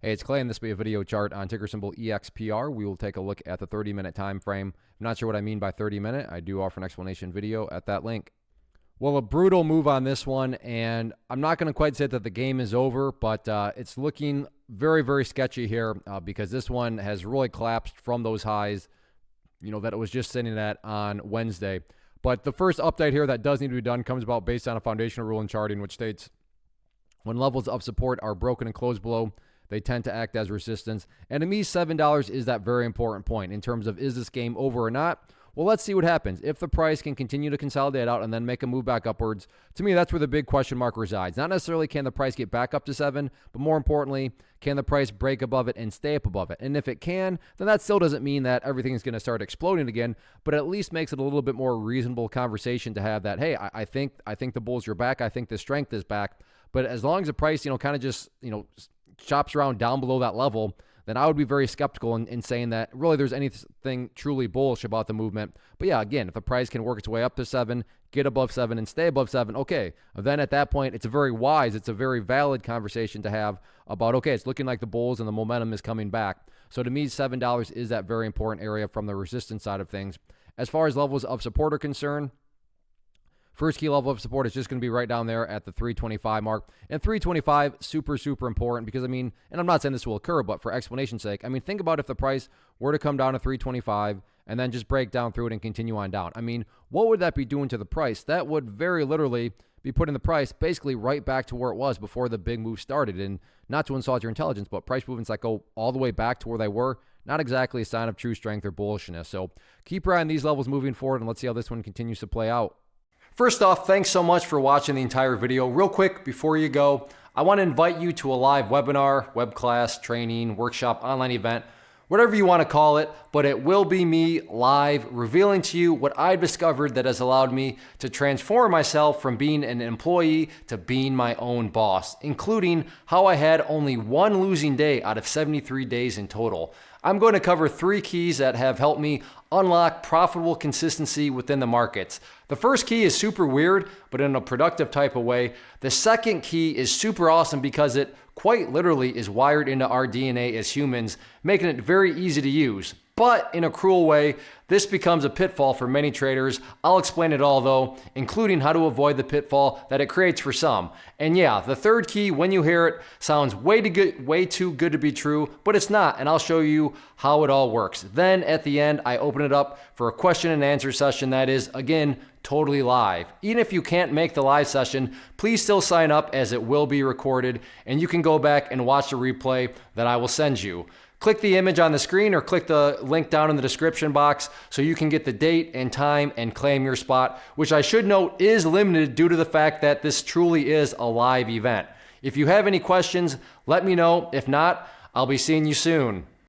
Hey, it's Clay, and this will be a video chart on ticker symbol EXPR. We will take a look at the 30-minute time frame. I'm not sure what I mean by 30-minute. I do offer an explanation video at that link. Well, a brutal move on this one, and I'm not going to quite say that the game is over, but it's looking very, very sketchy here because this one has really collapsed from those highs, that it was just sitting at on Wednesday. But the first update here that does need to be done comes about based on a foundational rule in charting, which states when levels of support are broken and closed below, they tend to act as resistance. And to me, $7 is that very important point in terms of, is this game over or not? Well, let's see what happens. If the price can continue to consolidate out and then make a move back upwards, to me, that's where the big question mark resides. Not necessarily can the price get back up to 7, but more importantly, can the price break above it and stay up above it? And if it can, then that still doesn't mean that everything is going to start exploding again, but at least makes it a little bit more reasonable conversation to have that, hey, I think the bulls are back. I think the strength is back. But as long as the price, kind of just, chops around down below that level, then I would be very skeptical in saying that really there's anything truly bullish about the movement. But yeah, again, if the price can work its way up to 7, get above 7, and stay above 7, okay, then at that point, it's a very valid conversation to have about, okay, it's looking like the bulls and the momentum is coming back. So to me, $7 is that very important area from the resistance side of things. As far as levels of support are concerned, first key level of support is just going to be right down there at the 325 mark. And 325, super, super important because, and I'm not saying this will occur, but for explanation's sake, think about if the price were to come down to 325 and then just break down through it and continue on down. What would that be doing to the price? That would very literally be putting the price basically right back to where it was before the big move started. And not to insult your intelligence, but price movements that go all the way back to where they were, not exactly a sign of true strength or bullishness. So keep your eye on these levels moving forward, and let's see how this one continues to play out. First off, thanks so much for watching the entire video. Real quick, before you go, I want to invite you to a live webinar, web class, training, workshop, online event, whatever you want to call it, but it will be me live revealing to you what I've discovered that has allowed me to transform myself from being an employee to being my own boss, including how I had only one losing day out of 73 days in total. I'm going to cover 3 keys that have helped me unlock profitable consistency within the markets. The first key is super weird, but in a productive type of way. The second key is super awesome because it quite literally is wired into our DNA as humans, making it very easy to use. But in a cruel way, this becomes a pitfall for many traders. I'll explain it all though, including how to avoid the pitfall that it creates for some. And yeah, the third key, when you hear it, sounds way too good to be true, but it's not, and I'll show you how it all works. Then at the end, I open it up for a question and answer session that is, again, totally live. Even if you can't make the live session, please still sign up as it will be recorded, and you can go back and watch the replay that I will send you. Click the image on the screen or click the link down in the description box so you can get the date and time and claim your spot, which I should note is limited due to the fact that this truly is a live event. If you have any questions, let me know. If not, I'll be seeing you soon.